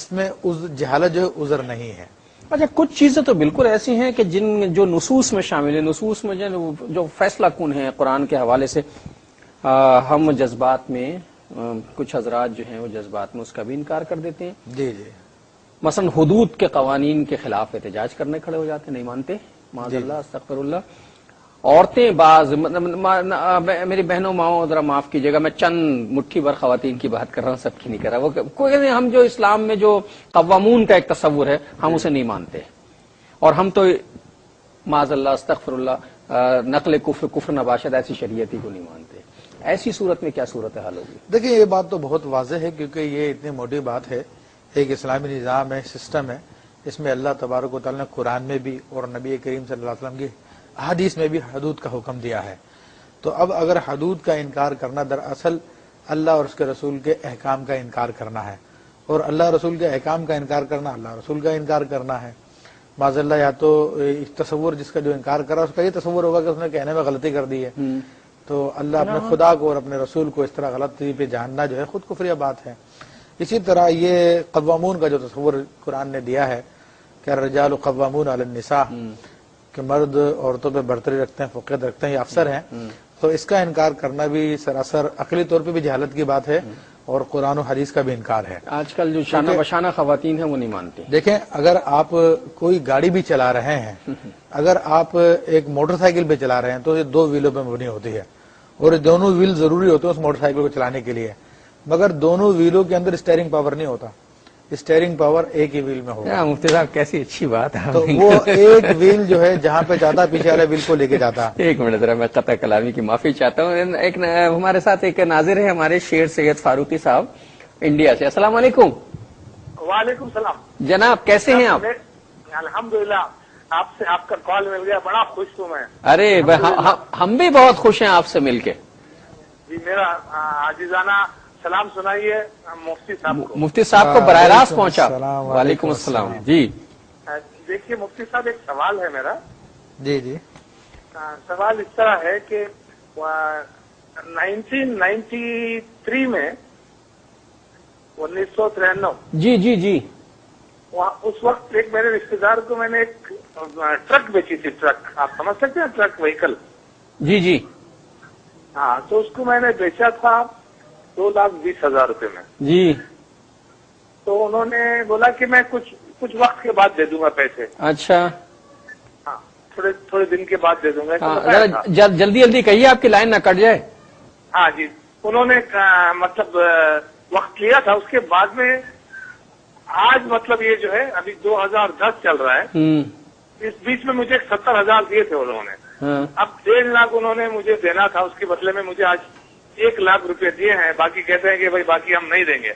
اس میں جہالت جو ہے عذر نہیں ہے۔ اچھا، کچھ چیزیں تو بالکل ایسی ہیں کہ جو نصوص میں شامل ہیں، نصوص میں جو فیصلہ کن ہے قرآن کے حوالے سے، ہم جذبات میں کچھ حضرات جو ہیں وہ جذبات میں اس کا بھی انکار کر دیتے ہیں۔ جی جی، مثلا حدود کے قوانین کے خلاف احتجاج کرنے کھڑے ہو جاتے ہیں، نہیں مانتے، معاذ اللہ، استغفر اللہ۔ عورتیں بعض، میری بہنوں ماؤں ذرا معاف کیجیے گا، میں چند مٹھی بھر خواتین کی بات کر رہا ہوں، سب کی نہیں کر رہا، وہ کوئی نہیں، ہم جو اسلام میں جو قوامون کا ایک تصور ہے ہم اسے نہیں مانتے، اور ہم تو معاذ اللہ استغفر اللہ نقل کفر نباشد ایسی شریعت ہی کو نہیں مانتے۔ ایسی صورت میں کیا صورتحال ہوگی؟ دیکھیں یہ بات تو بہت واضح ہے، کیونکہ یہ اتنی موٹی بات ہے، ایک اسلامی نظام ہے، سسٹم ہے، اس میں اللہ تبارک و تعالیٰ نے قرآن میں بھی اور نبی کریم صلی اللہ علیہ وسلم کی حدیث میں بھی حدود کا حکم دیا ہے۔ تو اب اگر حدود کا انکار کرنا دراصل اللہ اور اس کے رسول کے احکام کا انکار کرنا ہے، اور اللہ رسول کے احکام کا انکار کرنا اللہ رسول کا انکار کرنا ہے۔ معاذ اللہ، یا تو تصور جس کا جو انکار کر رہا ہے اس کا یہ تصور ہوگا کہ اس نے کہنے میں غلطی کر دی ہے، تو اللہ اپنے خدا کو اور اپنے رسول کو اس طرح غلطی پہ جاننا جو ہے خود کفریہ بات ہے۔ اسی طرح یہ قوامون کا جو تصور قرآن نے دیا ہے کہ الرجال قوامون علی النساء، کہ مرد عورتوں پہ برتری رکھتے ہیں، فوقیت رکھتے ہیں، یہ افسر ہیں، تو اس کا انکار کرنا بھی سراسر عقلی طور پہ بھی جہالت کی بات ہے، اور قرآن و حدیث کا بھی انکار ہے۔ آج کل جو شانہ بشانہ خواتین ہیں وہ نہیں مانتی۔ دیکھیں، اگر آپ کوئی گاڑی بھی چلا رہے ہیں، اگر آپ ایک موٹر سائیکل پہ چلا رہے ہیں تو یہ دو ویلوں پہ مبنی ہوتی ہے، اور دونوں ویل ضروری ہوتے ہیں اس موٹر سائیکل کو چلانے کے لیے، مگر دونوں ویلوں کے اندر اسٹیئرنگ پاور نہیں ہوتا، اسٹیئرنگ پاور ایک ہی ویل میں ہوگا۔ مفتی صاحب کیسی اچھی بات ہے، تو وہ ایک ویل جو ہے جہاں پہ جاتا پیچھے والے ویل کو لے کے جاتا۔ ایک منٹ ذرا میں قطع کلامی کی معافی چاہتا ہوں، ایک ہمارے ساتھ ایک ناظر ہے ہمارے شیر سید فاروقی صاحب انڈیا سے۔ السلام علیکم۔ وعلیکم السلام جناب، کیسے ہیں آپ؟ الحمدللہ، آپ سے آپ کا کال مل گیا، بڑا خوش ہوں میں۔ ارے ہم بھی بہت خوش ہیں آپ سے مل کے۔ جی، میرا عزیزانہ سلام سنائیے مفتی صاحب کو۔ مفتی صاحب کو براہ راست پہنچا۔ السلام وعلیکم السلام۔ جی دیکھیے مفتی صاحب، ایک سوال ہے میرا۔ جی جی، سوال اس طرح ہے کہ 1993 میں 1993 جی جی جی، اس وقت ایک میرے رشتے دار کو میں نے ایک ٹرک بیچی تھی، ٹرک، آپ سمجھ سکتے ہیں، ٹرک وہیکل۔ جی جی ہاں، تو اس کو میں نے بیچا تھا 2,20,000 روپے میں۔ جی، تو انہوں نے بولا کہ میں کچھ وقت کے بعد دے دوں گا پیسے۔ اچھا، ہاں، تھوڑے دن کے بعد دے دوں گا۔ جلدی جلدی کہیے، آپ کی لائن نہ کٹ جائے۔ ہاں جی، انہوں نے مطلب وقت لیا تھا، اس کے بعد میں آج مطلب یہ جو ہے ابھی 2010 چل رہا ہے، اس بیچ میں مجھے 70,000 دیے تھے انہوں نے۔ اب 1.5 لاکھ انہوں نے مجھے دینا تھا، اس کے بدلے میں مجھے آج 1 لاکھ روپے دیے ہیں، باقی کہتے ہیں کہ بھائی باقی ہم نہیں دیں گے۔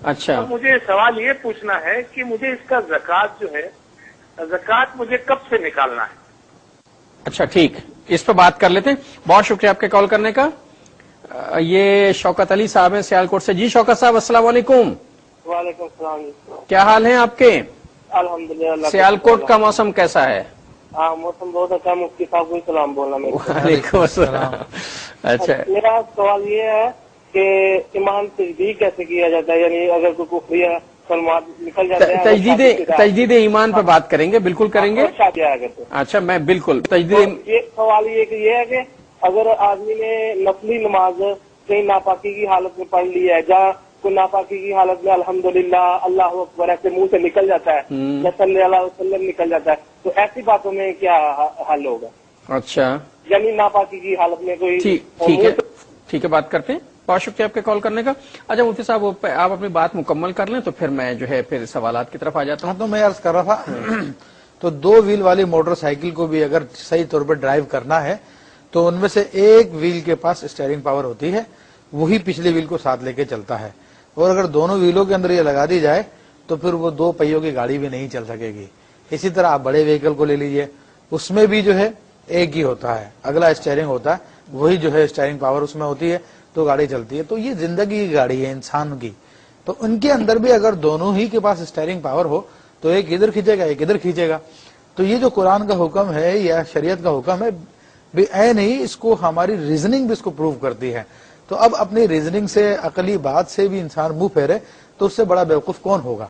اچھا، تو مجھے سوال یہ پوچھنا ہے کہ مجھے اس کا زکوٰۃ جو ہے، زکوٰۃ مجھے کب سے نکالنا ہے؟ اچھا ٹھیک، اس پہ بات کر لیتے ہیں۔ بہت شکریہ آپ کے کال کرنے کا۔ یہ شوکت علی صاحب ہیں سیالکوٹ سے۔ جی شوکت صاحب، السلام علیکم۔ وعلیکم السلام۔ کیا حال ہیں آپ کے؟ الحمدللہ۔ سیالکوٹ کا موسم کیسا ہے؟ ہاں، موسم بہت اچھا۔ مفتی صاحب کو سلام بولنا میرے۔ وعلیکم السلام۔ اچھا، میرا سوال یہ ہے کہ ایمان تجدید کیسے کیا جاتا ہے، یعنی اگر کوئی کفریہ کلمات نکل جاتے ہیں۔ تجدید ایمان پہ بات کریں گے، بالکل کریں گے۔ اچھا، میں بالکل تجدید۔ یہ سوال یہ ہے کہ اگر آدمی نے نفلی نماز کہیں ناپاکی کی حالت میں پڑھ لی ہے، جہاں کوئی ناپاکی کی حالت میں الحمدللہ اللہ اکبر ایسے منہ سے نکل جاتا ہے، یا صلی اللہ علیہ وسلم نکل جاتا ہے، تو ایسی باتوں میں کیا حل ہوگا؟ اچھا، یعنی ناپاکی کی حالت میں کوئی۔ ٹھیک ہے، بات کرتے ہیں۔ بہت شکریہ آپ کے کال کرنے کا۔ اچھا مفتی صاحب، آپ اپنی بات مکمل کر لیں تو پھر میں جو ہے پھر سوالات کی طرف آ جاتا ہوں۔ تو میں عرض کر رہا تھا، تو 2 ویل والی موٹر سائیکل کو بھی اگر صحیح طور پر ڈرائیو کرنا ہے تو ان میں سے ایک ویل کے پاس اسٹیئرنگ پاور ہوتی ہے، وہی پچھلے ویل کو ساتھ لے کے چلتا ہے، اور اگر دونوں ویلوں کے اندر یہ لگا دی جائے تو پھر وہ 2 پہیوں کی گاڑی بھی نہیں چل سکے گی۔ اسی طرح آپ بڑے وہیکل کو لے لیجئے، اس میں بھی جو ہے ایک ہی ہوتا ہے، اگلا اسٹیئرنگ ہوتا ہے، وہی جو ہے اسٹیئرنگ پاور اس میں ہوتی ہے تو گاڑی چلتی ہے۔ تو یہ زندگی کی گاڑی ہے انسان کی، تو ان کے اندر بھی اگر دونوں ہی کے پاس اسٹیئرنگ پاور ہو تو ایک ادھر کھینچے گا ایک ادھر کھینچے گا۔ تو یہ جو قرآن کا حکم ہے یا شریعت کا حکم ہے، اے نہیں، اس کو ہماری ریزننگ بھی اس کو پروو کرتی ہے۔ تو اب اپنی ریزننگ سے، عقلی بات سے بھی انسان منہ پھیرے تو اس سے بڑا بیوقوف کون ہوگا؟